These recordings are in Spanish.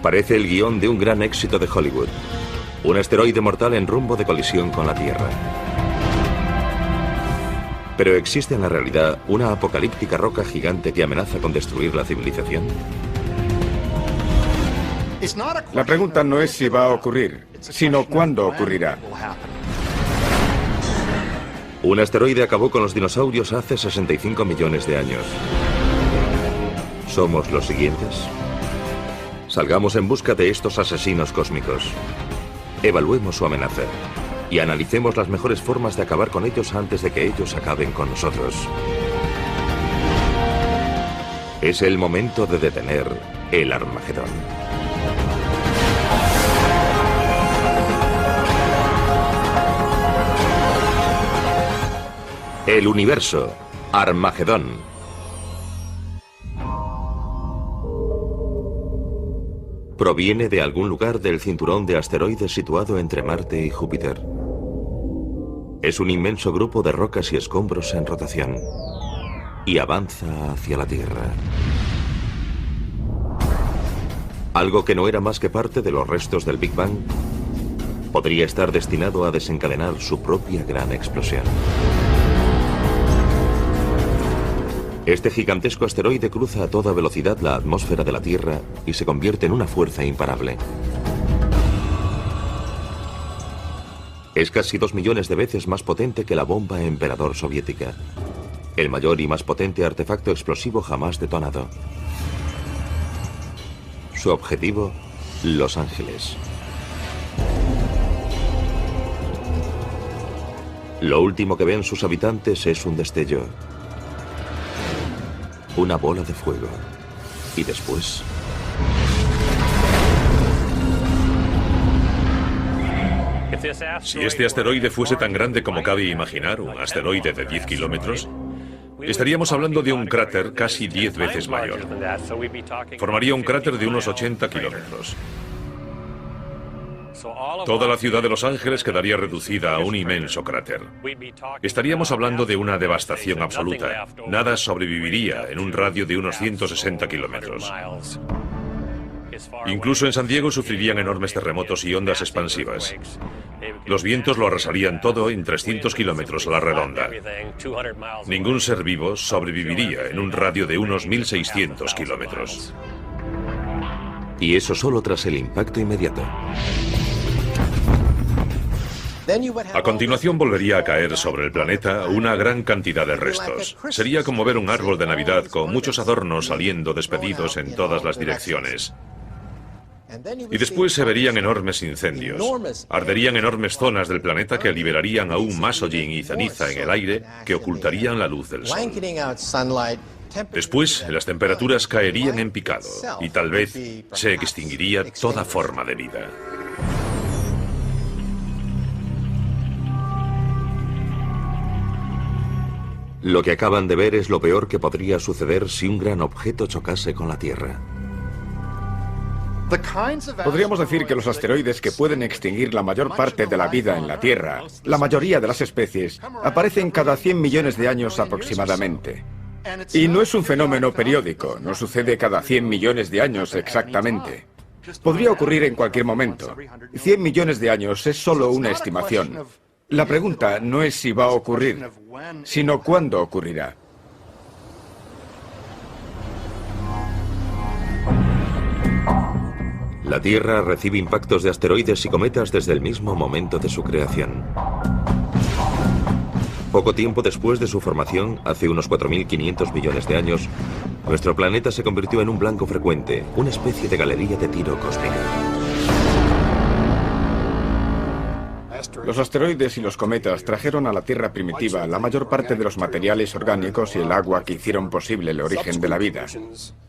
Parece el guión de un gran éxito de Hollywood. Un asteroide mortal en rumbo de colisión con la Tierra. Pero ¿existe en la realidad una apocalíptica roca gigante que amenaza con destruir la civilización? La pregunta no es si va a ocurrir, sino cuándo ocurrirá. Un asteroide acabó con los dinosaurios hace 65 millones de años. ¿Somos los siguientes? Salgamos en busca de estos asesinos cósmicos. Evaluemos su amenaza y analicemos las mejores formas de acabar con ellos antes de que ellos acaben con nosotros. Es el momento de detener el Armagedón. El universo, Armagedón. Proviene de algún lugar del cinturón de asteroides situado entre Marte y Júpiter. Es un inmenso grupo de rocas y escombros en rotación y avanza hacia la Tierra. Algo que no era más que parte de los restos del Big Bang podría estar destinado a desencadenar su propia gran explosión. Este gigantesco asteroide cruza a toda velocidad la atmósfera de la Tierra y se convierte en una fuerza imparable. Es casi 2 millones de veces más potente que la bomba Emperador soviética, el mayor y más potente artefacto explosivo jamás detonado. Su objetivo, Los Ángeles. Lo último que ven sus habitantes es un destello. Una bola de fuego. Y después... Si este asteroide fuese tan grande como cabe imaginar, un asteroide de 10 kilómetros, estaríamos hablando de un cráter casi 10 veces mayor. Formaría un cráter de unos 80 kilómetros. Toda la ciudad de Los Ángeles quedaría reducida a un inmenso cráter. Estaríamos hablando de una devastación absoluta. Nada sobreviviría en un radio de unos 160 kilómetros. Incluso en San Diego sufrirían enormes terremotos y ondas expansivas. Los vientos lo arrasarían todo en 300 kilómetros a la redonda. Ningún ser vivo sobreviviría en un radio de unos 1.600 kilómetros. Y eso solo tras el impacto inmediato. A continuación volvería a caer sobre el planeta una gran cantidad de restos. Sería como ver un árbol de Navidad con muchos adornos saliendo despedidos en todas las direcciones. Y después se verían enormes incendios. Arderían enormes zonas del planeta que liberarían aún más hollín y ceniza en el aire que ocultarían la luz del sol. Después, las temperaturas caerían en picado y tal vez se extinguiría toda forma de vida. Lo que acaban de ver es lo peor que podría suceder si un gran objeto chocase con la Tierra. Podríamos decir que los asteroides que pueden extinguir la mayor parte de la vida en la Tierra, la mayoría de las especies, aparecen cada 100 millones de años aproximadamente. Y no es un fenómeno periódico, no sucede cada 100 millones de años exactamente. Podría ocurrir en cualquier momento. 100 millones de años es solo una estimación. La pregunta no es si va a ocurrir, sino cuándo ocurrirá. La Tierra recibe impactos de asteroides y cometas desde el mismo momento de su creación. Poco tiempo después de su formación, hace unos 4.500 millones de años, nuestro planeta se convirtió en un blanco frecuente, una especie de galería de tiro cósmica. Los asteroides y los cometas trajeron a la Tierra primitiva la mayor parte de los materiales orgánicos y el agua que hicieron posible el origen de la vida.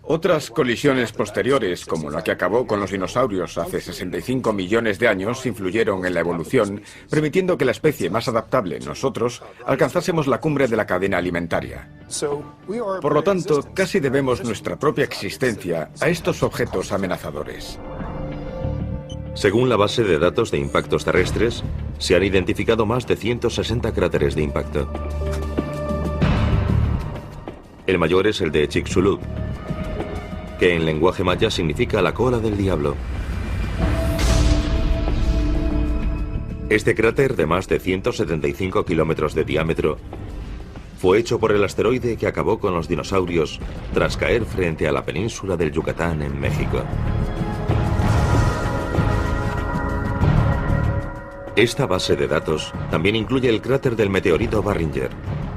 Otras colisiones posteriores, como la que acabó con los dinosaurios hace 65 millones de años, influyeron en la evolución, permitiendo que la especie más adaptable, nosotros, alcanzásemos la cumbre de la cadena alimentaria. Por lo tanto, casi debemos nuestra propia existencia a estos objetos amenazadores. Según la base de datos de impactos terrestres, se han identificado más de 160 cráteres de impacto. El mayor es el de Chicxulub, que que en lenguaje maya significa la cola del diablo. Este cráter de más de 175 kilómetros de diámetro fue hecho por el asteroide que acabó con los dinosaurios tras caer frente a la península del Yucatán en México. Esta base de datos también incluye el cráter del meteorito Barringer,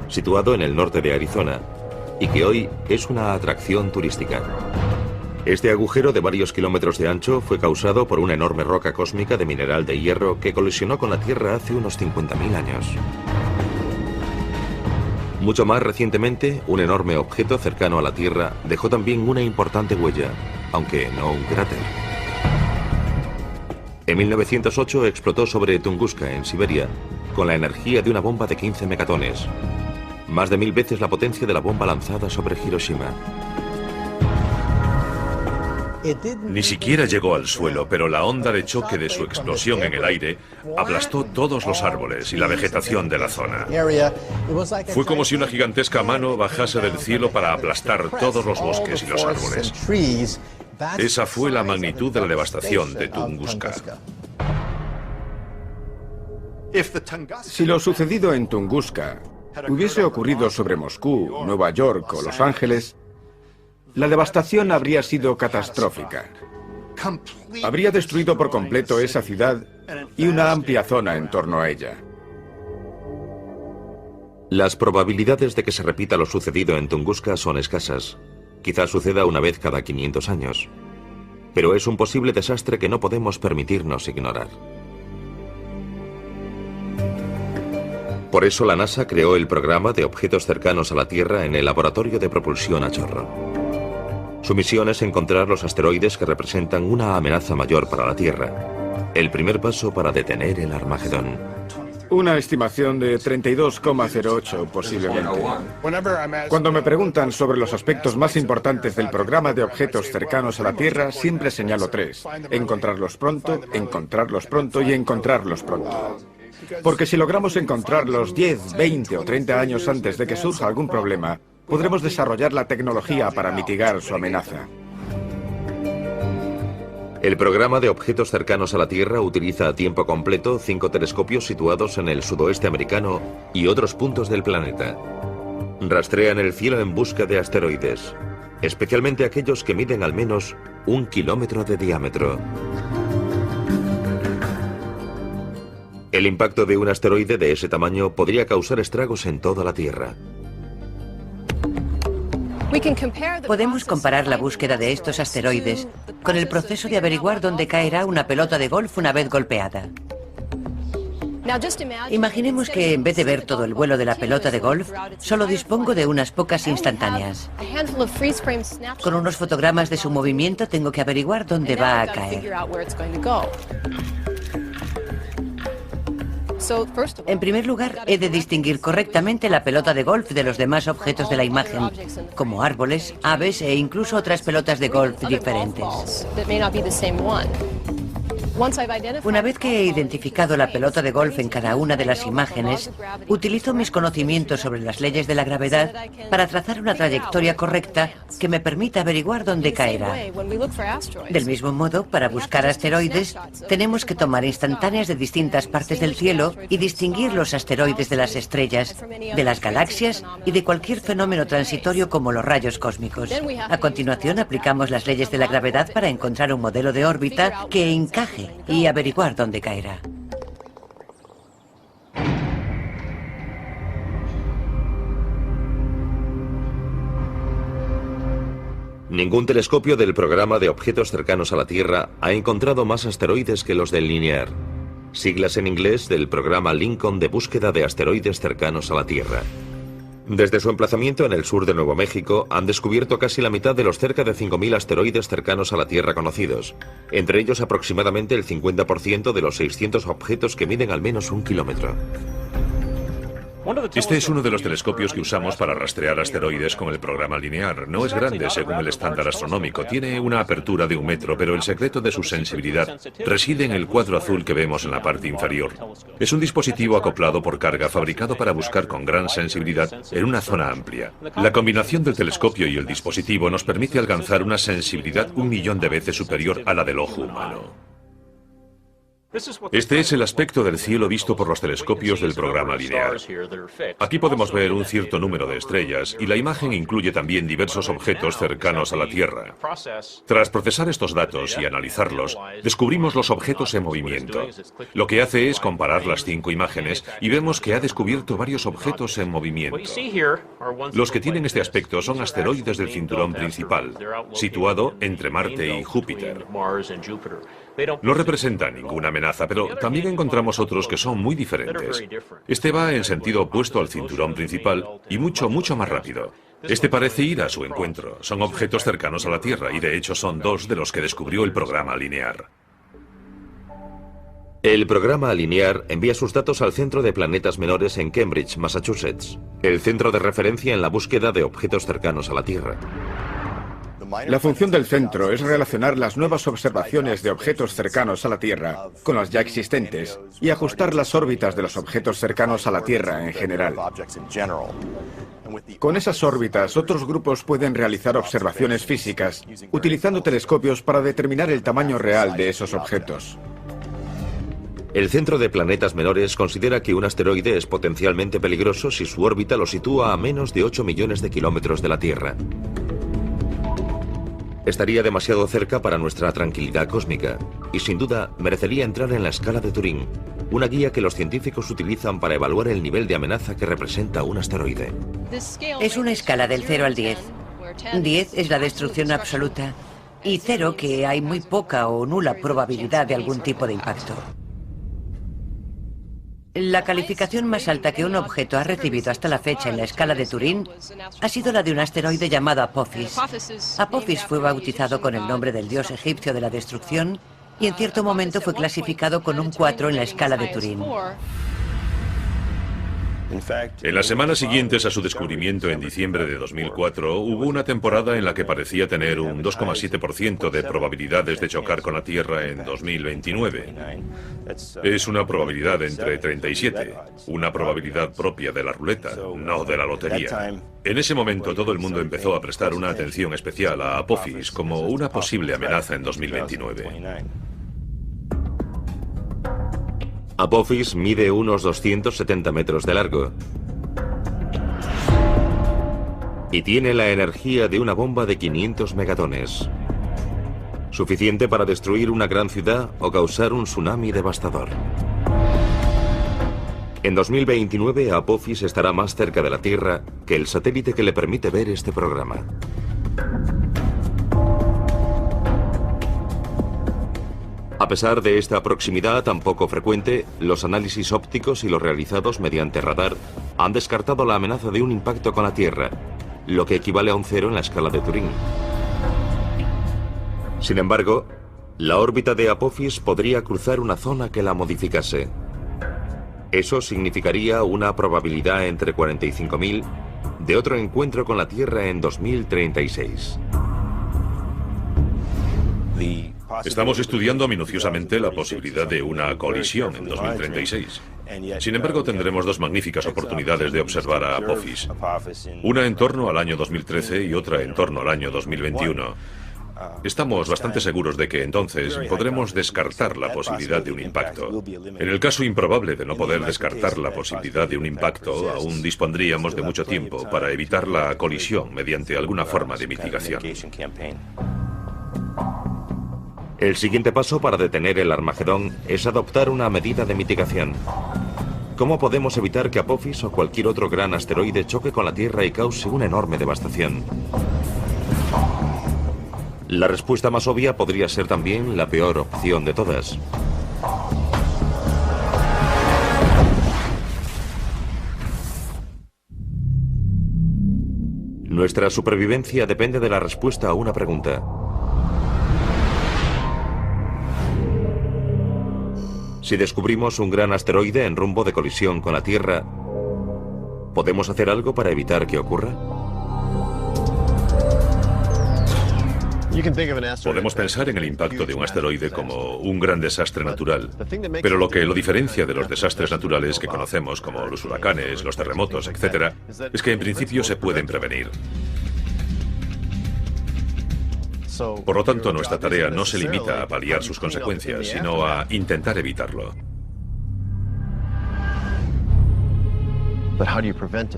situado en el norte de Arizona, y que hoy es una atracción turística. Este agujero de varios kilómetros de ancho fue causado por una enorme roca cósmica de mineral de hierro que colisionó con la Tierra hace unos 50.000 años. Mucho más recientemente, un enorme objeto cercano a la Tierra dejó también una importante huella, aunque no un cráter. En 1908 explotó sobre Tunguska, en Siberia, con la energía de una bomba de 15 megatones, más de 1000 veces la potencia de la bomba lanzada sobre Hiroshima. Ni siquiera llegó al suelo, pero la onda de choque de su explosión en el aire aplastó todos los árboles y la vegetación de la zona. Fue como si una gigantesca mano bajase del cielo para aplastar todos los bosques y los árboles. Esa fue la magnitud de la devastación de Tunguska. Si lo sucedido en Tunguska hubiese ocurrido sobre Moscú, Nueva York o Los Ángeles, la devastación habría sido catastrófica. Habría destruido por completo esa ciudad y una amplia zona en torno a ella. Las probabilidades de que se repita lo sucedido en Tunguska son escasas. Quizás suceda una vez cada 500 años. Pero es un posible desastre que no podemos permitirnos ignorar. Por eso la NASA creó el programa de objetos cercanos a la Tierra en el Laboratorio de Propulsión a Chorro. Su misión es encontrar los asteroides que representan una amenaza mayor para la Tierra. El primer paso para detener el Armagedón. Una estimación de 32,08 posiblemente. Cuando me preguntan sobre los aspectos más importantes del programa de objetos cercanos a la Tierra, siempre señalo 3. Encontrarlos pronto y encontrarlos pronto. Porque si logramos encontrarlos 10, 20 o 30 años antes de que surja algún problema, podremos desarrollar la tecnología para mitigar su amenaza. El programa de objetos cercanos a la Tierra utiliza a tiempo completo 5 telescopios situados en el sudoeste americano y otros puntos del planeta. Rastrean el cielo en busca de asteroides, especialmente aquellos que miden al menos 1 kilómetro de diámetro. El impacto de un asteroide de ese tamaño podría causar estragos en toda la Tierra. Podemos comparar la búsqueda de estos asteroides con el proceso de averiguar dónde caerá una pelota de golf una vez golpeada. Imaginemos que en vez de ver todo el vuelo de la pelota de golf, solo dispongo de unas pocas instantáneas. Con unos fotogramas de su movimiento tengo que averiguar dónde va a caer. En primer lugar, he de distinguir correctamente la pelota de golf de los demás objetos de la imagen, como árboles, aves e incluso otras pelotas de golf diferentes. Una vez que he identificado la pelota de golf en cada una de las imágenes, utilizo mis conocimientos sobre las leyes de la gravedad para trazar una trayectoria correcta que me permita averiguar dónde caerá. Del mismo modo, para buscar asteroides, tenemos que tomar instantáneas de distintas partes del cielo y distinguir los asteroides de las estrellas, de las galaxias y de cualquier fenómeno transitorio como los rayos cósmicos. A continuación, aplicamos las leyes de la gravedad para encontrar un modelo de órbita que encaje y averiguar dónde caerá. Ningún telescopio del programa de objetos cercanos a la Tierra ha encontrado más asteroides que los del LINEAR, siglas en inglés del programa Lincoln de búsqueda de asteroides cercanos a la Tierra. Desde su emplazamiento en el sur de Nuevo México, han descubierto casi la mitad de los cerca de 5.000 asteroides cercanos a la Tierra conocidos, entre ellos aproximadamente el 50% de los 600 objetos que miden al menos 1 kilómetro. Este es uno de los telescopios que usamos para rastrear asteroides con el programa linear. No es grande según el estándar astronómico. Tiene una apertura de 1 metro, pero el secreto de su sensibilidad reside en el cuadro azul que vemos en la parte inferior. Es un dispositivo acoplado por carga fabricado para buscar con gran sensibilidad en una zona amplia. La combinación del telescopio y el dispositivo nos permite alcanzar una sensibilidad 1 millón de veces superior a la del ojo humano. Este es el aspecto del cielo visto por los telescopios del programa linear. Aquí podemos ver un cierto número de estrellas y la imagen incluye también diversos objetos cercanos a la Tierra. Tras procesar estos datos y analizarlos, descubrimos los objetos en movimiento. Lo que hace es comparar las 5 imágenes y vemos que ha descubierto varios objetos en movimiento. Los que tienen este aspecto son asteroides del cinturón principal, situado entre Marte y Júpiter. No representan ninguna amenaza, pero también encontramos otros que son muy diferentes. Este va en sentido opuesto al cinturón principal y mucho más rápido. Este parece ir a su encuentro. Son objetos cercanos a la Tierra y de hecho son 2 de los que descubrió el programa linear. El programa linear envía sus datos al Centro de Planetas Menores en Cambridge, Massachusetts, el centro de referencia en la búsqueda de objetos cercanos a la Tierra. La función del centro es relacionar las nuevas observaciones de objetos cercanos a la Tierra con las ya existentes y ajustar las órbitas de los objetos cercanos a la Tierra en general. Con esas órbitas, otros grupos pueden realizar observaciones físicas utilizando telescopios para determinar el tamaño real de esos objetos. El Centro de Planetas Menores considera que un asteroide es potencialmente peligroso si su órbita lo sitúa a menos de 8 millones de kilómetros de la Tierra. Estaría demasiado cerca para nuestra tranquilidad cósmica y sin duda merecería entrar en la escala de Turing, una guía que los científicos utilizan para evaluar el nivel de amenaza que representa un asteroide. Es una escala del 0 al 10. 10 es la destrucción absoluta y 0 que hay muy poca o nula probabilidad de algún tipo de impacto. La calificación más alta que un objeto ha recibido hasta la fecha en la escala de Turing ha sido la de un asteroide llamado Apophis. Apophis fue bautizado con el nombre del dios egipcio de la destrucción y en cierto momento fue clasificado con un 4 en la escala de Turing. En las semanas siguientes a su descubrimiento en diciembre de 2004, hubo una temporada en la que parecía tener un 2,7% de probabilidades de chocar con la Tierra en 2029. Es una probabilidad entre 37, una probabilidad propia de la ruleta, no de la lotería. En ese momento todo el mundo empezó a prestar una atención especial a Apophis como una posible amenaza en 2029. Apophis mide unos 270 metros de largo y tiene la energía de una bomba de 500 megatones, suficiente para destruir una gran ciudad o causar un tsunami devastador. En 2029, Apophis estará más cerca de la Tierra que el satélite que le permite ver este programa. A pesar de esta proximidad tan poco frecuente, los análisis ópticos y los realizados mediante radar han descartado la amenaza de un impacto con la Tierra, lo que equivale a un 0 en la escala de Turing. Sin embargo, la órbita de Apophis podría cruzar una zona que la modificase. Eso significaría una probabilidad entre 45.000 de otro encuentro con la Tierra en 2036. Estamos estudiando minuciosamente la posibilidad de una colisión en 2036. Sin embargo, tendremos 2 magníficas oportunidades de observar a Apophis. Una en torno al año 2013 y otra en torno al año 2021. Estamos bastante seguros de que entonces podremos descartar la posibilidad de un impacto. En el caso improbable de no poder descartar la posibilidad de un impacto, aún dispondríamos de mucho tiempo para evitar la colisión mediante alguna forma de mitigación. El siguiente paso para detener el Armagedón es adoptar una medida de mitigación. ¿Cómo podemos evitar que Apophis o cualquier otro gran asteroide choque con la Tierra y cause una enorme devastación? La respuesta más obvia podría ser también la peor opción de todas. Nuestra supervivencia depende de la respuesta a una pregunta. Si descubrimos un gran asteroide en rumbo de colisión con la Tierra, ¿Podemos hacer algo para evitar que ocurra? Podemos pensar en el impacto de un asteroide como un gran desastre natural, pero lo que lo diferencia de los desastres naturales que conocemos, como los huracanes, los terremotos, etc., es que en principio se pueden prevenir. Por lo tanto, nuestra tarea no se limita a paliar sus consecuencias, sino a intentar evitarlo.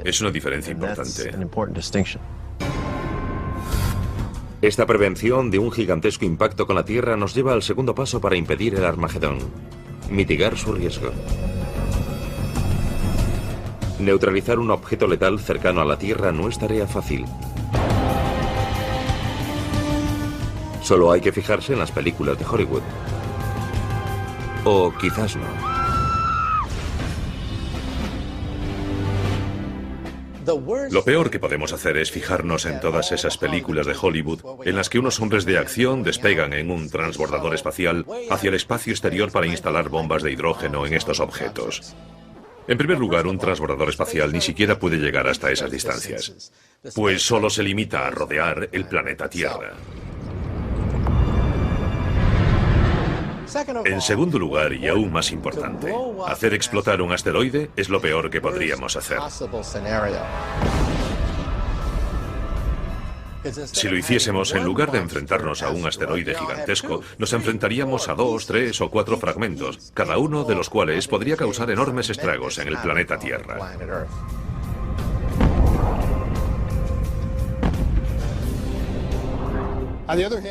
Es una diferencia importante. Esta prevención de un gigantesco impacto con la Tierra nos lleva al segundo paso para impedir el Armagedón: mitigar su riesgo. Neutralizar un objeto letal cercano a la Tierra no es tarea fácil. Solo hay que fijarse en las películas de Hollywood. O quizás no. Lo peor que podemos hacer es fijarnos en todas esas películas de Hollywood en las que unos hombres de acción despegan en un transbordador espacial hacia el espacio exterior para instalar bombas de hidrógeno en estos objetos. En primer lugar, un transbordador espacial ni siquiera puede llegar hasta esas distancias, pues solo se limita a rodear el planeta Tierra. En segundo lugar, y aún más importante, hacer explotar un asteroide es lo peor que podríamos hacer. Si lo hiciésemos, en lugar de enfrentarnos a un asteroide gigantesco, nos enfrentaríamos a 2, 3 o 4 fragmentos, cada uno de los cuales podría causar enormes estragos en el planeta Tierra.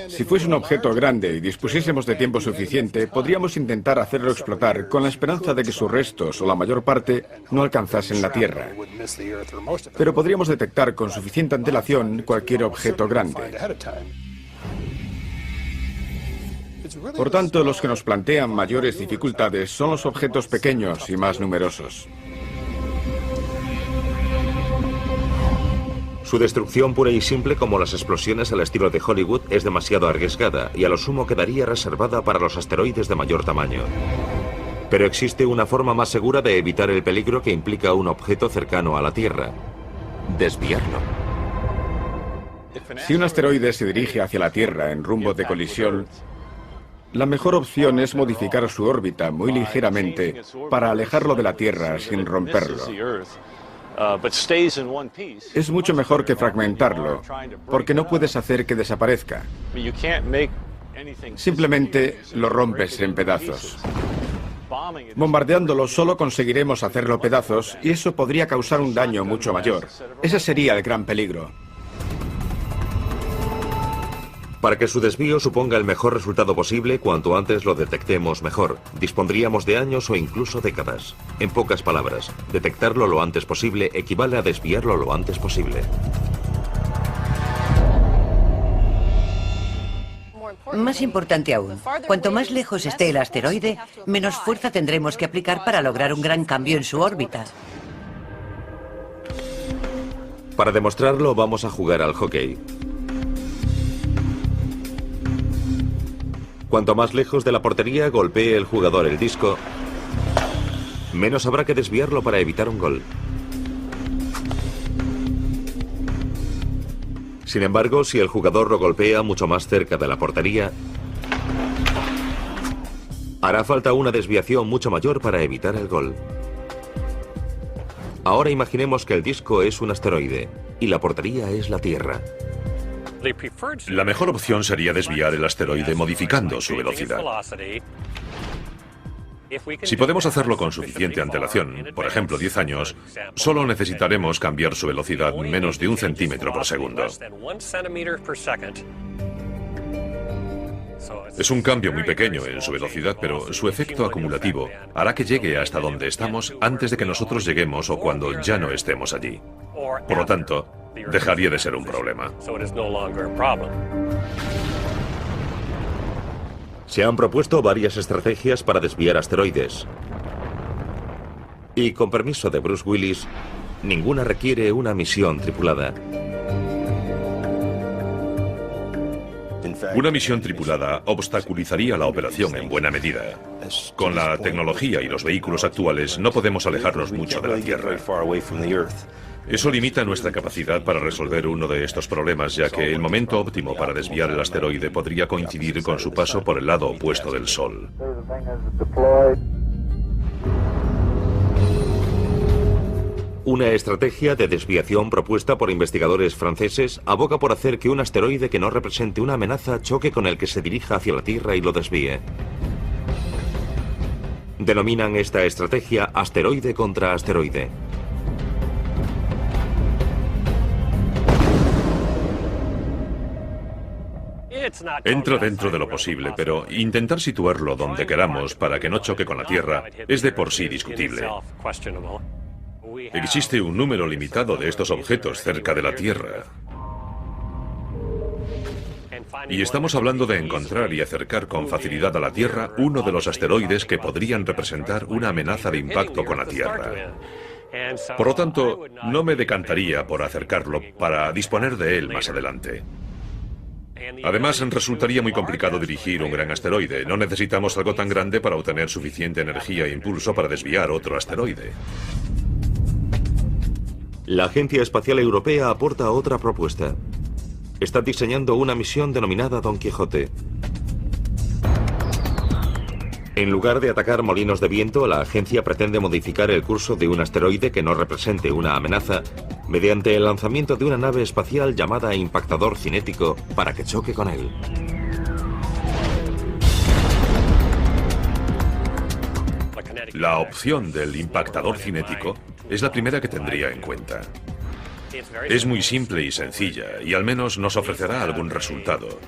Si fuese un objeto grande y dispusiésemos de tiempo suficiente, podríamos intentar hacerlo explotar con la esperanza de que sus restos, o la mayor parte, no alcanzasen la Tierra. Pero podríamos detectar con suficiente antelación cualquier objeto grande. Por tanto, los que nos plantean mayores dificultades son los objetos pequeños y más numerosos. Su destrucción pura y simple, como las explosiones al estilo de Hollywood, es demasiado arriesgada y a lo sumo quedaría reservada para los asteroides de mayor tamaño. Pero existe una forma más segura de evitar el peligro que implica un objeto cercano a la Tierra: desviarlo. Si un asteroide se dirige hacia la Tierra en rumbo de colisión, la mejor opción es modificar su órbita muy ligeramente para alejarlo de la Tierra sin romperlo. Es mucho mejor que fragmentarlo, porque no puedes hacer que desaparezca. Simplemente lo rompes en pedazos. Bombardeándolo solo conseguiremos hacerlo pedazos y eso podría causar un daño mucho mayor. Ese sería el gran peligro. Para que su desvío suponga el mejor resultado posible, cuanto antes lo detectemos mejor. Dispondríamos de años o incluso décadas. En pocas palabras, detectarlo lo antes posible equivale a desviarlo lo antes posible. Más importante aún, cuanto más lejos esté el asteroide, menos fuerza tendremos que aplicar para lograr un gran cambio en su órbita. Para demostrarlo, vamos a jugar al hockey. Cuanto más lejos de la portería golpee el jugador el disco, menos habrá que desviarlo para evitar un gol. Sin embargo, si el jugador lo golpea mucho más cerca de la portería, hará falta una desviación mucho mayor para evitar el gol. Ahora imaginemos que el disco es un asteroide y la portería es la Tierra. La mejor opción sería desviar el asteroide modificando su velocidad. Si podemos hacerlo con suficiente antelación, por ejemplo 10 años, solo necesitaremos cambiar su velocidad menos de 1 centímetro por segundo. Es un cambio muy pequeño en su velocidad, pero su efecto acumulativo hará que llegue hasta donde estamos antes de que nosotros lleguemos o cuando ya no estemos allí. Por lo tanto, dejaría de ser un problema. Se han propuesto varias estrategias para desviar asteroides. Y con permiso de Bruce Willis, ninguna requiere una misión tripulada. Una misión tripulada obstaculizaría la operación en buena medida. Con la tecnología y los vehículos actuales no podemos alejarnos mucho de la Tierra. Eso limita nuestra capacidad para resolver uno de estos problemas, ya que el momento óptimo para desviar el asteroide podría coincidir con su paso por el lado opuesto del Sol. Una estrategia de desviación propuesta por investigadores franceses aboga por hacer que un asteroide que no represente una amenaza choque con el que se dirija hacia la Tierra y lo desvíe. Denominan esta estrategia asteroide contra asteroide. Entra dentro de lo posible, pero intentar situarlo donde queramos para que no choque con la Tierra es de por sí discutible. Existe un número limitado de estos objetos cerca de la Tierra. Y estamos hablando de encontrar y acercar con facilidad a la Tierra uno de los asteroides que podrían representar una amenaza de impacto con la Tierra. Por lo tanto, no me decantaría por acercarlo para disponer de él más adelante. Además, resultaría muy complicado dirigir un gran asteroide. No necesitamos algo tan grande para obtener suficiente energía e impulso para desviar otro asteroide. La Agencia Espacial Europea aporta otra propuesta. Está diseñando una misión denominada Don Quijote. En lugar de atacar molinos de viento, la agencia pretende modificar el curso de un asteroide que no represente una amenaza mediante el lanzamiento de una nave espacial llamada impactador cinético para que choque con él. La opción del impactador cinético es la primera que tendría en cuenta. Es muy simple y sencilla, y al menos nos ofrecerá algún resultado.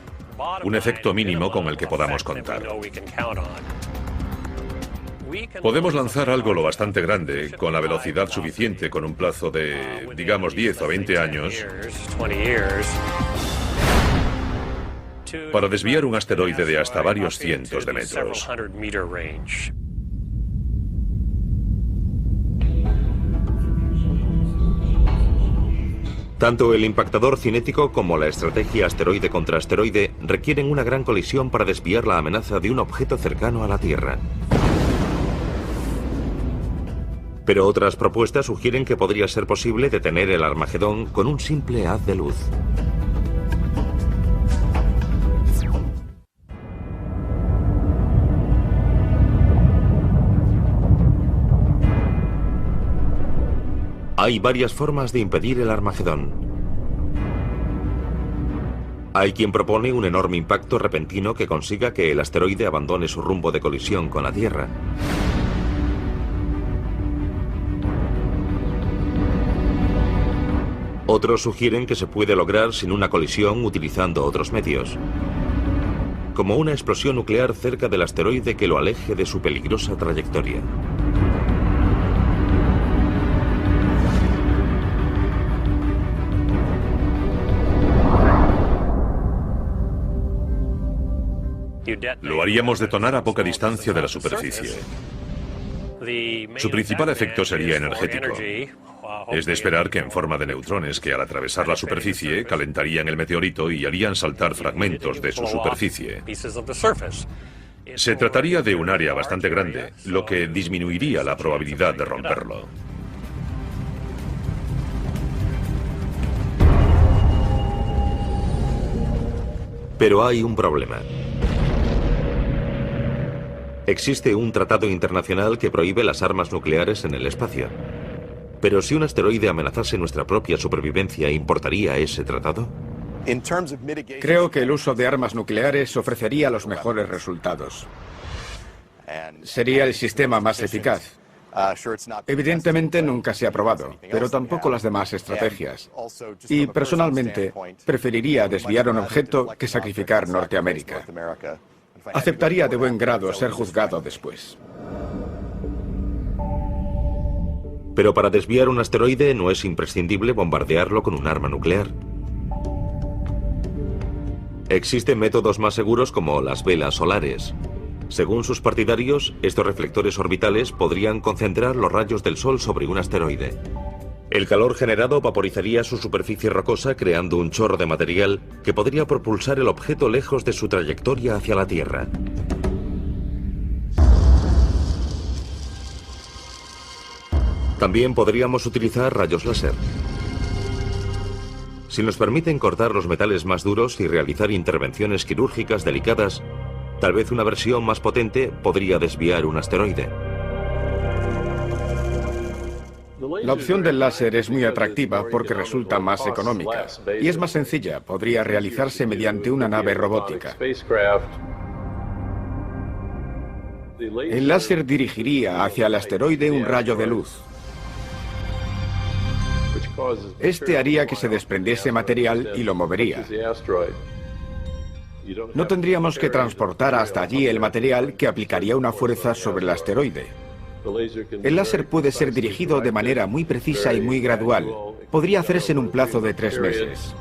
Un efecto mínimo con el que podamos contar. Podemos lanzar algo lo bastante grande, con la velocidad suficiente, con un plazo de, digamos, 10 o 20 años, para desviar un asteroide de hasta varios cientos de metros. Tanto el impactador cinético como la estrategia asteroide contra asteroide requieren una gran colisión para desviar la amenaza de un objeto cercano a la Tierra. Pero otras propuestas sugieren que podría ser posible detener el Armagedón con un simple haz de luz. Hay varias formas de impedir el Armagedón. Hay quien propone un enorme impacto repentino que consiga que el asteroide abandone su rumbo de colisión con la Tierra. Otros sugieren que se puede lograr sin una colisión utilizando otros medios, como una explosión nuclear cerca del asteroide que lo aleje de su peligrosa trayectoria. Lo haríamos detonar a poca distancia de la superficie. Su principal efecto sería energético. Es de esperar que en forma de neutrones que al atravesar la superficie calentarían el meteorito y harían saltar fragmentos de su superficie. Se trataría de un área bastante grande, lo que disminuiría la probabilidad de romperlo. Pero hay un problema. Existe un tratado internacional que prohíbe las armas nucleares en el espacio. Pero si un asteroide amenazase nuestra propia supervivencia, ¿importaría ese tratado? Creo que el uso de armas nucleares ofrecería los mejores resultados. Sería el sistema más eficaz. Evidentemente nunca se ha probado, pero tampoco las demás estrategias. Y personalmente preferiría desviar un objeto que sacrificar Norteamérica. Aceptaría de buen grado ser juzgado después. Pero para desviar un asteroide no es imprescindible bombardearlo con un arma nuclear. Existen métodos más seguros como las velas solares. Según sus partidarios, estos reflectores orbitales podrían concentrar los rayos del Sol sobre un asteroide. El calor generado vaporizaría su superficie rocosa, creando un chorro de material que podría propulsar el objeto lejos de su trayectoria hacia la Tierra. También podríamos utilizar rayos láser. Si nos permiten cortar los metales más duros y realizar intervenciones quirúrgicas delicadas, tal vez una versión más potente podría desviar un asteroide. La opción del láser es muy atractiva porque resulta más económica y es más sencilla. Podría realizarse mediante una nave robótica. El láser dirigiría hacia el asteroide un rayo de luz. Este haría que se desprendiese material y lo movería. No tendríamos que transportar hasta allí el material que aplicaría una fuerza sobre el asteroide. El láser puede ser dirigido de manera muy precisa y muy gradual. Podría hacerse en un plazo de 3 meses.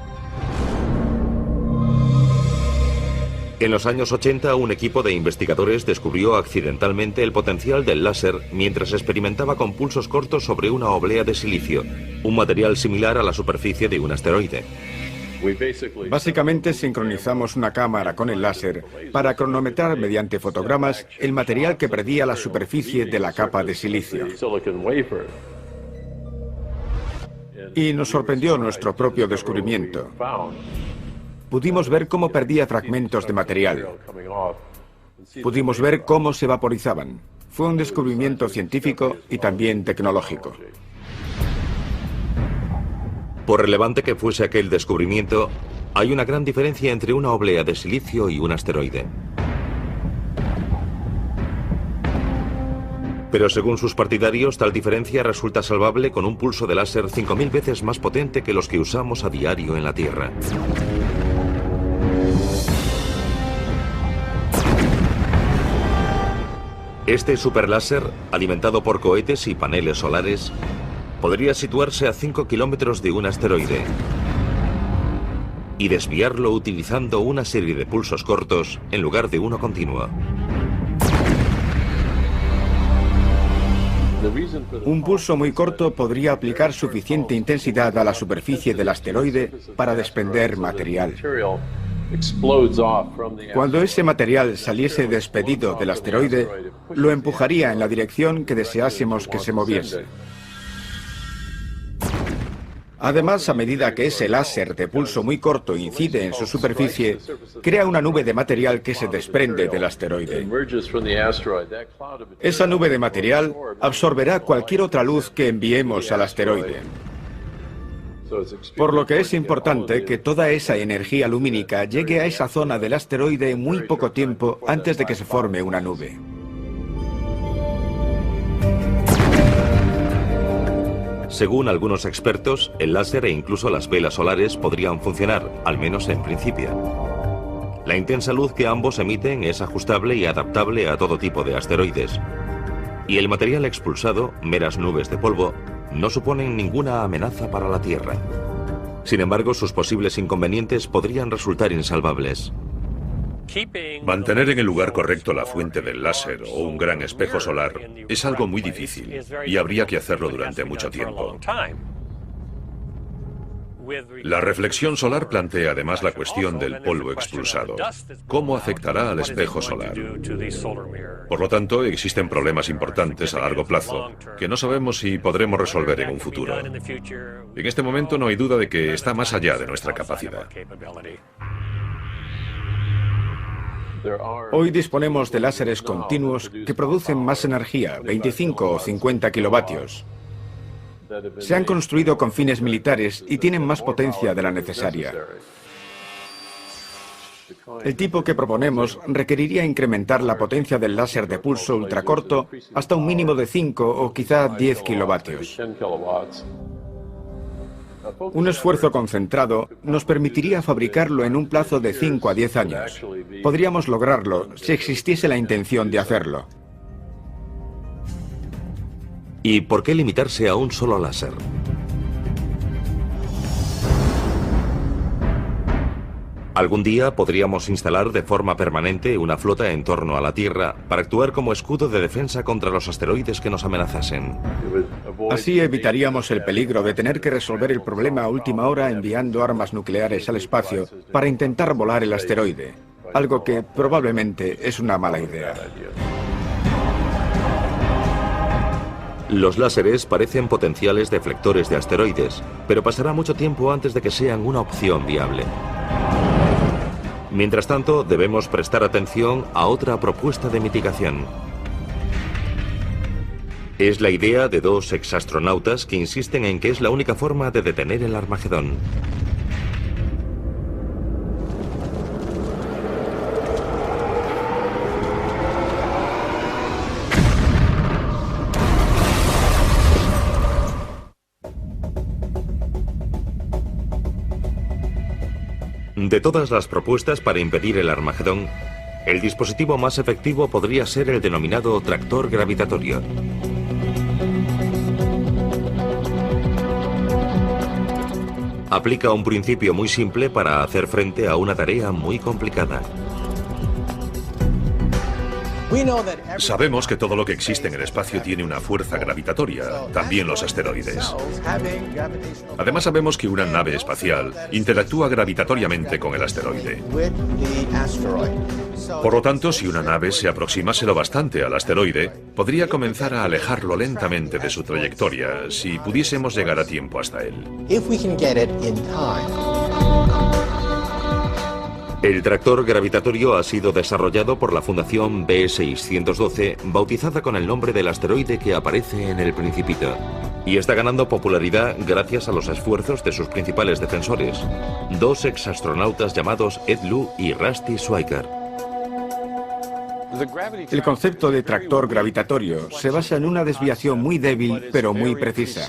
En los años 80, un equipo de investigadores descubrió accidentalmente el potencial del láser mientras experimentaba con pulsos cortos sobre una oblea de silicio, un material similar a la superficie de un asteroide. Básicamente sincronizamos una cámara con el láser para cronometrar mediante fotogramas el material que predía la superficie de la capa de silicio. Y nos sorprendió nuestro propio descubrimiento. Pudimos ver cómo perdía fragmentos de material. Pudimos ver cómo se vaporizaban. Fue un descubrimiento científico y también tecnológico. Por relevante que fuese aquel descubrimiento, hay una gran diferencia entre una oblea de silicio y un asteroide. Pero según sus partidarios, tal diferencia resulta salvable con un pulso de láser 5000 veces más potente que los que usamos a diario en la Tierra. Este superláser, alimentado por cohetes y paneles solares, podría situarse a 5 kilómetros de un asteroide y desviarlo utilizando una serie de pulsos cortos en lugar de uno continuo. Un pulso muy corto podría aplicar suficiente intensidad a la superficie del asteroide para desprender material. Cuando ese material saliese despedido del asteroide, lo empujaría en la dirección que deseásemos que se moviese. Además, a medida que ese láser de pulso muy corto incide en su superficie, crea una nube de material que se desprende del asteroide. Esa nube de material absorberá cualquier otra luz que enviemos al asteroide. Por lo que es importante que toda esa energía lumínica llegue a esa zona del asteroide en muy poco tiempo antes de que se forme una nube. Según algunos expertos, el láser e incluso las velas solares podrían funcionar, al menos en principio. La intensa luz que ambos emiten es ajustable y adaptable a todo tipo de asteroides. Y el material expulsado, meras nubes de polvo, no suponen ninguna amenaza para la Tierra. Sin embargo, sus posibles inconvenientes podrían resultar insalvables. Mantener en el lugar correcto la fuente del láser o un gran espejo solar es algo muy difícil y habría que hacerlo durante mucho tiempo. La reflexión solar plantea además la cuestión del polvo expulsado. ¿Cómo afectará al espejo solar? Por lo tanto, existen problemas importantes a largo plazo que no sabemos si podremos resolver en un futuro. En este momento no hay duda de que está más allá de nuestra capacidad. Hoy disponemos de láseres continuos que producen más energía, 25 o 50 kilovatios. Se han construido con fines militares y tienen más potencia de la necesaria. El tipo que proponemos requeriría incrementar la potencia del láser de pulso ultracorto hasta un mínimo de 5 o quizá 10 kilovatios. Un esfuerzo concentrado nos permitiría fabricarlo en un plazo de 5 a 10 años. Podríamos lograrlo si existiese la intención de hacerlo. ¿Y por qué limitarse a un solo láser? Algún día podríamos instalar de forma permanente una flota en torno a la Tierra para actuar como escudo de defensa contra los asteroides que nos amenazasen. Así evitaríamos el peligro de tener que resolver el problema a última hora enviando armas nucleares al espacio para intentar volar el asteroide, algo que probablemente es una mala idea. Los láseres parecen potenciales deflectores de asteroides, pero pasará mucho tiempo antes de que sean una opción viable. Mientras tanto, debemos prestar atención a otra propuesta de mitigación. Es la idea de dos exastronautas que insisten en que es la única forma de detener el Armagedón. De todas las propuestas para impedir el Armagedón, el dispositivo más efectivo podría ser el denominado tractor gravitatorio. Aplica un principio muy simple para hacer frente a una tarea muy complicada. Sabemos que todo lo que existe en el espacio tiene una fuerza gravitatoria, también los asteroides. Además sabemos que una nave espacial interactúa gravitatoriamente con el asteroide. Por lo tanto, si una nave se aproximase lo bastante al asteroide, podría comenzar a alejarlo lentamente de su trayectoria si pudiésemos llegar a tiempo hasta él. El tractor gravitatorio ha sido desarrollado por la Fundación B612, bautizada con el nombre del asteroide que aparece en El Principito, y está ganando popularidad gracias a los esfuerzos de sus principales defensores, dos exastronautas llamados Ed Lu y Rusty Schweiker. El concepto de tractor gravitatorio se basa en una desviación muy débil pero muy precisa.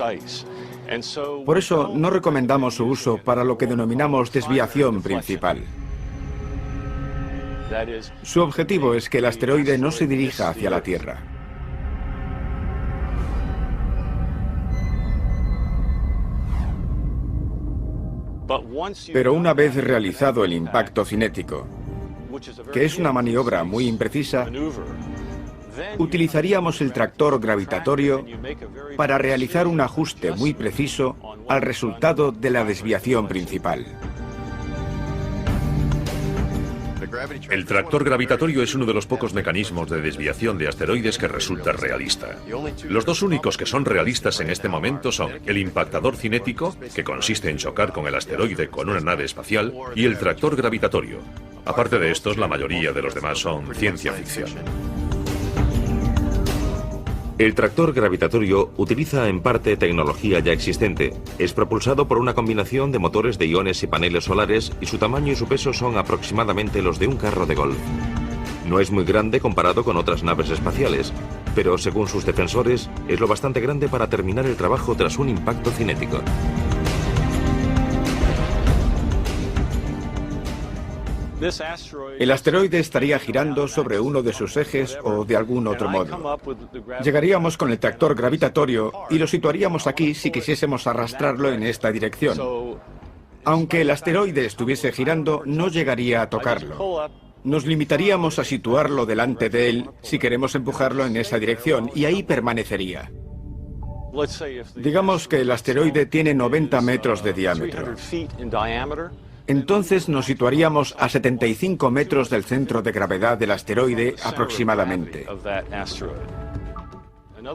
Por eso no recomendamos su uso para lo que denominamos desviación principal. Su objetivo es que el asteroide no se dirija hacia la Tierra. Pero una vez realizado el impacto cinético, que es una maniobra muy imprecisa, utilizaríamos el tractor gravitatorio para realizar un ajuste muy preciso al resultado de la desviación principal. El tractor gravitatorio es uno de los pocos mecanismos de desviación de asteroides que resulta realista. Los dos únicos que son realistas en este momento son el impactador cinético, que consiste en chocar con el asteroide con una nave espacial, y el tractor gravitatorio. Aparte de estos, la mayoría de los demás son ciencia ficción. El tractor gravitatorio utiliza en parte tecnología ya existente. Es propulsado por una combinación de motores de iones y paneles solares y su tamaño y su peso son aproximadamente los de un carro de golf. No es muy grande comparado con otras naves espaciales, pero según sus defensores es lo bastante grande para terminar el trabajo tras un impacto cinético. El asteroide estaría girando sobre uno de sus ejes o de algún otro modo. Llegaríamos con el tractor gravitatorio y lo situaríamos aquí si quisiésemos arrastrarlo en esta dirección. Aunque el asteroide estuviese girando, no llegaría a tocarlo. Nos limitaríamos a situarlo delante de él si queremos empujarlo en esa dirección y ahí permanecería. Digamos que el asteroide tiene 90 metros de diámetro. Entonces nos situaríamos a 75 metros del centro de gravedad del asteroide aproximadamente.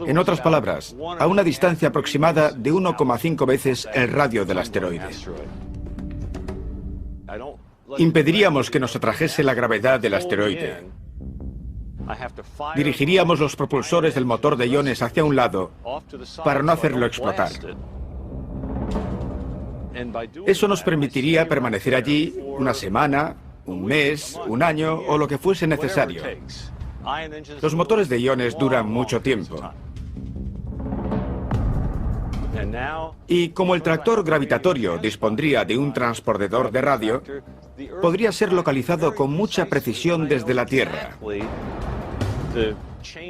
En otras palabras, a una distancia aproximada de 1,5 veces el radio del asteroide. Impediríamos que nos atrajese la gravedad del asteroide. Dirigiríamos los propulsores del motor de iones hacia un lado para no hacerlo explotar. Eso nos permitiría permanecer allí una semana, un mes, un año o lo que fuese necesario. Los motores de iones duran mucho tiempo. Y como el tractor gravitatorio dispondría de un transpondedor de radio, podría ser localizado con mucha precisión desde la Tierra.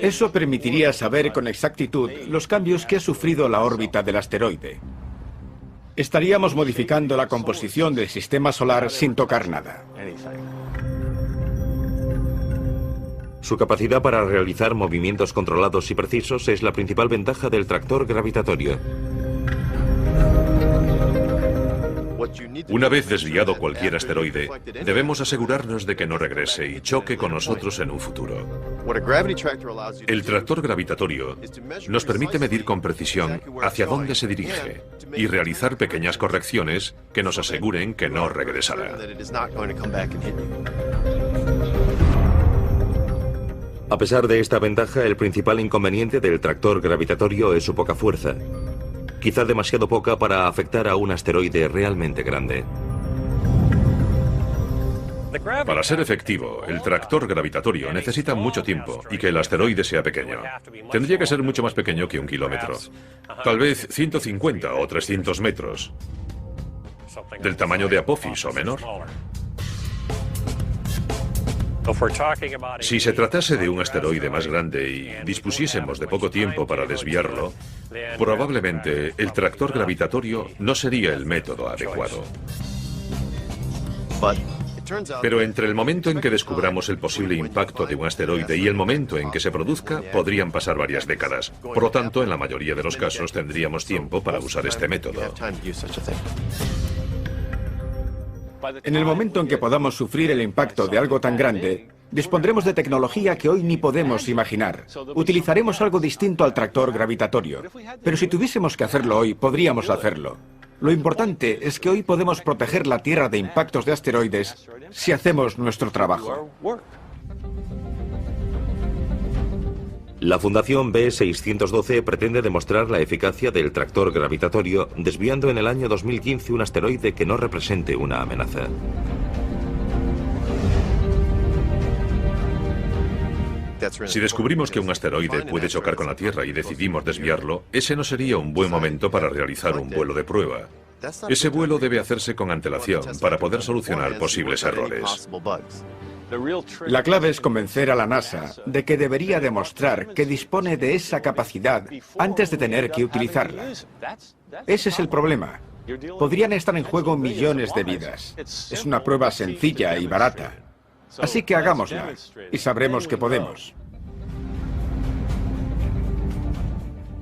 Eso permitiría saber con exactitud los cambios que ha sufrido la órbita del asteroide. Estaríamos modificando la composición del sistema solar sin tocar nada. Su capacidad para realizar movimientos controlados y precisos es la principal ventaja del tractor gravitatorio. Una vez desviado cualquier asteroide, debemos asegurarnos de que no regrese y choque con nosotros en un futuro. El tractor gravitatorio nos permite medir con precisión hacia dónde se dirige y realizar pequeñas correcciones que nos aseguren que no regresará. A pesar de esta ventaja, el principal inconveniente del tractor gravitatorio es su poca fuerza. Quizá demasiado poca para afectar a un asteroide realmente grande. Para ser efectivo, el tractor gravitatorio necesita mucho tiempo y que el asteroide sea pequeño. Tendría que ser mucho más pequeño que 1 kilómetro. Tal vez 150 o 300 metros. Del tamaño de Apophis o menor. Si se tratase de un asteroide más grande y dispusiésemos de poco tiempo para desviarlo, probablemente el tractor gravitatorio no sería el método adecuado. Pero entre el momento en que descubramos el posible impacto de un asteroide y el momento en que se produzca, podrían pasar varias décadas. Por lo tanto, en la mayoría de los casos tendríamos tiempo para usar este método. En el momento en que podamos sufrir el impacto de algo tan grande, dispondremos de tecnología que hoy ni podemos imaginar. Utilizaremos algo distinto al tractor gravitatorio. Pero si tuviésemos que hacerlo hoy, podríamos hacerlo. Lo importante es que hoy podemos proteger la Tierra de impactos de asteroides si hacemos nuestro trabajo. La Fundación B612 pretende demostrar la eficacia del tractor gravitatorio desviando en el año 2015 un asteroide que no represente una amenaza. Si descubrimos que un asteroide puede chocar con la Tierra y decidimos desviarlo, ese no sería un buen momento para realizar un vuelo de prueba. Ese vuelo debe hacerse con antelación para poder solucionar posibles errores. La clave es convencer a la NASA de que debería demostrar que dispone de esa capacidad antes de tener que utilizarla. Ese es el problema. Podrían estar en juego millones de vidas. Es una prueba sencilla y barata. Así que hagámosla y sabremos que podemos.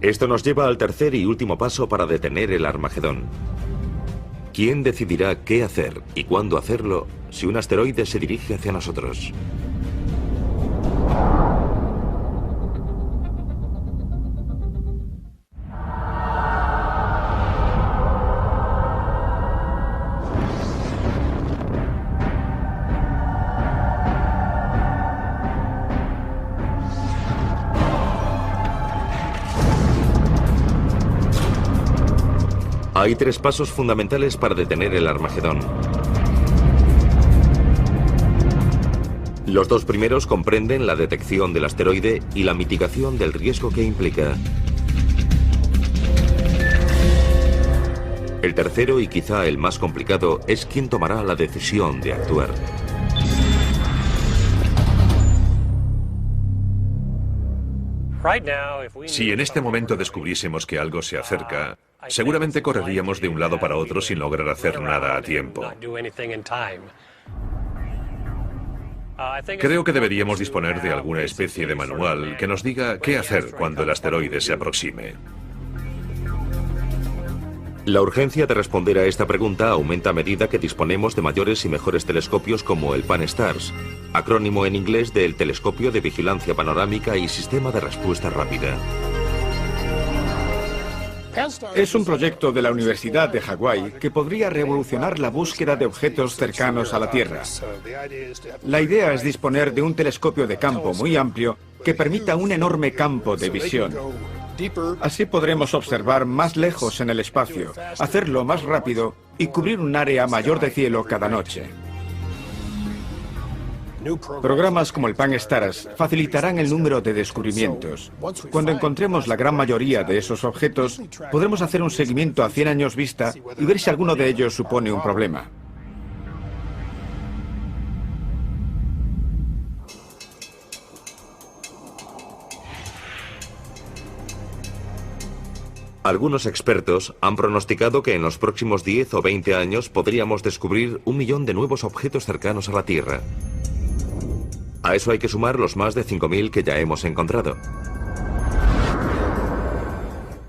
Esto nos lleva al tercer y último paso para detener el Armagedón. ¿Quién decidirá qué hacer y cuándo hacerlo si un asteroide se dirige hacia nosotros? Hay 3 pasos fundamentales para detener el Armagedón. Los 2 primeros comprenden la detección del asteroide y la mitigación del riesgo que implica. El tercero, y quizá el más complicado, es quién tomará la decisión de actuar. Si en este momento descubriésemos que algo se acerca, seguramente correríamos de un lado para otro sin lograr hacer nada a tiempo. Creo que deberíamos disponer de alguna especie de manual que nos diga qué hacer cuando el asteroide se aproxime. La urgencia de responder a esta pregunta aumenta a medida que disponemos de mayores y mejores telescopios como el Pan-STARRS, acrónimo en inglés del Telescopio de Vigilancia Panorámica y Sistema de Respuesta Rápida. Es un proyecto de la Universidad de Hawái que podría revolucionar la búsqueda de objetos cercanos a la Tierra. La idea es disponer de un telescopio de campo muy amplio que permita un enorme campo de visión. Así podremos observar más lejos en el espacio, hacerlo más rápido y cubrir un área mayor de cielo cada noche. Programas como el Pan-STARRS facilitarán el número de descubrimientos. Cuando encontremos la gran mayoría de esos objetos, podremos hacer un seguimiento a 100 años vista y ver si alguno de ellos supone un problema. Algunos expertos han pronosticado que en los próximos 10 o 20 años podríamos descubrir 1 millón de nuevos objetos cercanos a la Tierra. A eso hay que sumar los más de 5.000 que ya hemos encontrado.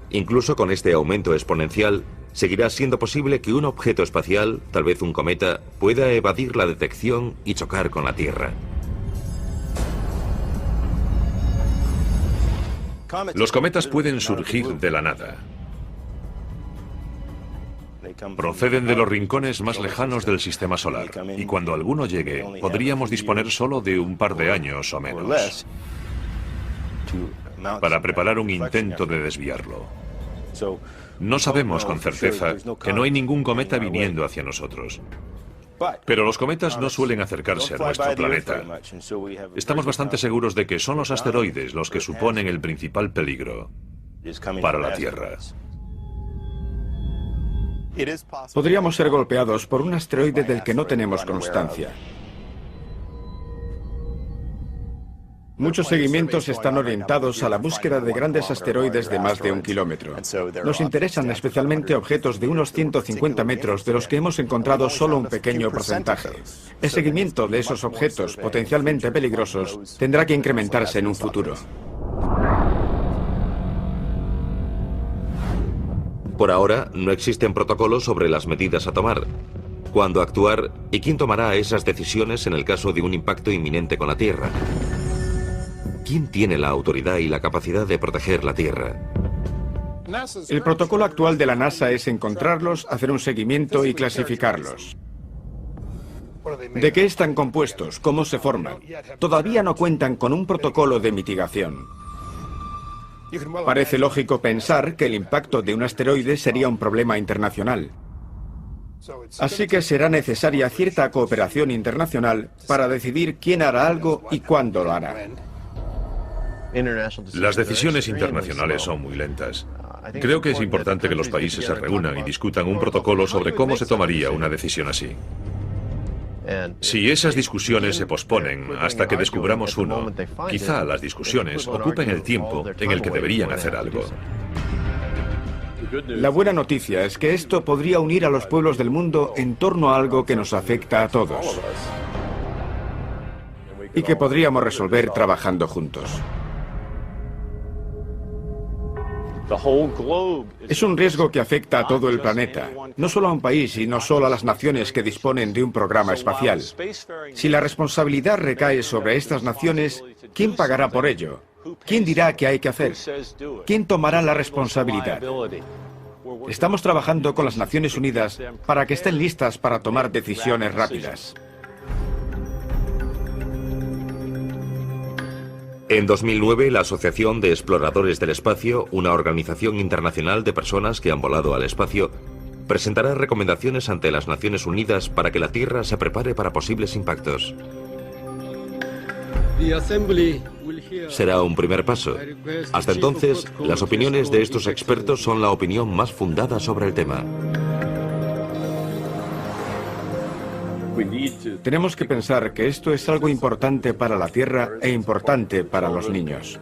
Incluso con este aumento exponencial, seguirá siendo posible que un objeto espacial, tal vez un cometa, pueda evadir la detección y chocar con la Tierra. Los cometas pueden surgir de la nada. Proceden de los rincones más lejanos del sistema solar, y cuando alguno llegue, podríamos disponer solo de un par de años o menos para preparar un intento de desviarlo. No sabemos con certeza que no hay ningún cometa viniendo hacia nosotros. Pero los cometas no suelen acercarse a nuestro planeta. Estamos bastante seguros de que son los asteroides los que suponen el principal peligro para la Tierra. Podríamos ser golpeados por un asteroide del que no tenemos constancia. Muchos seguimientos están orientados a la búsqueda de grandes asteroides de más de 1 kilómetro. Nos interesan especialmente objetos de unos 150 metros de los que hemos encontrado solo un pequeño porcentaje. El seguimiento de esos objetos potencialmente peligrosos tendrá que incrementarse en un futuro. Por ahora, no existen protocolos sobre las medidas a tomar, cuándo actuar y quién tomará esas decisiones en el caso de un impacto inminente con la Tierra. ¿Quién tiene la autoridad y la capacidad de proteger la Tierra? El protocolo actual de la NASA es encontrarlos, hacer un seguimiento y clasificarlos. ¿De qué están compuestos? ¿Cómo se forman? Todavía no cuentan con un protocolo de mitigación. Parece lógico pensar que el impacto de un asteroide sería un problema internacional. Así que será necesaria cierta cooperación internacional para decidir quién hará algo y cuándo lo hará. Las decisiones internacionales son muy lentas. Creo que es importante que los países se reúnan y discutan un protocolo sobre cómo se tomaría una decisión así. Si esas discusiones se posponen hasta que descubramos uno, quizá las discusiones ocupen el tiempo en el que deberían hacer algo. La buena noticia es que esto podría unir a los pueblos del mundo en torno a algo que nos afecta a todos y que podríamos resolver trabajando juntos. Es un riesgo que afecta a todo el planeta, no solo a un país y no solo a las naciones que disponen de un programa espacial. Si la responsabilidad recae sobre estas naciones, ¿quién pagará por ello? ¿Quién dirá qué hay que hacer? ¿Quién tomará la responsabilidad? Estamos trabajando con las Naciones Unidas para que estén listas para tomar decisiones rápidas. En 2009, la Asociación de Exploradores del Espacio, una organización internacional de personas que han volado al espacio, presentará recomendaciones ante las Naciones Unidas para que la Tierra se prepare para posibles impactos. Será un primer paso. Hasta entonces, las opiniones de estos expertos son la opinión más fundada sobre el tema. Tenemos que pensar que esto es algo importante para la Tierra e importante para los niños.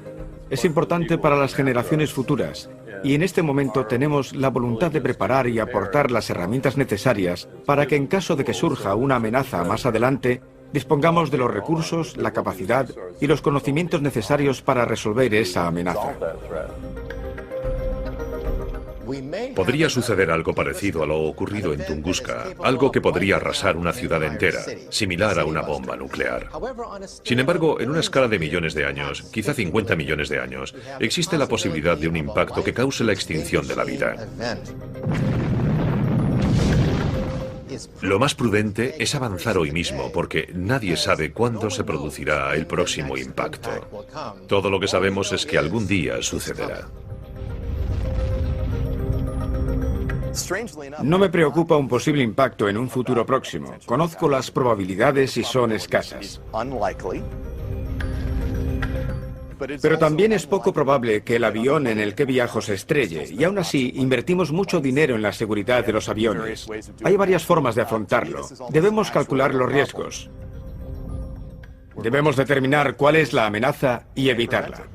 Es importante para las generaciones futuras y en este momento tenemos la voluntad de preparar y aportar las herramientas necesarias para que en caso de que surja una amenaza más adelante, dispongamos de los recursos, la capacidad y los conocimientos necesarios para resolver esa amenaza. Podría suceder algo parecido a lo ocurrido en Tunguska, algo que podría arrasar una ciudad entera, similar a una bomba nuclear. Sin embargo, en una escala de millones de años, quizá 50 millones de años, existe la posibilidad de un impacto que cause la extinción de la vida. Lo más prudente es avanzar hoy mismo, porque nadie sabe cuándo se producirá el próximo impacto. Todo lo que sabemos es que algún día sucederá. No me preocupa un posible impacto en un futuro próximo. Conozco las probabilidades y son escasas. Pero también es poco probable que el avión en el que viajo se estrelle, y aún así invertimos mucho dinero en la seguridad de los aviones. Hay varias formas de afrontarlo. Debemos calcular los riesgos. Debemos determinar cuál es la amenaza y evitarla.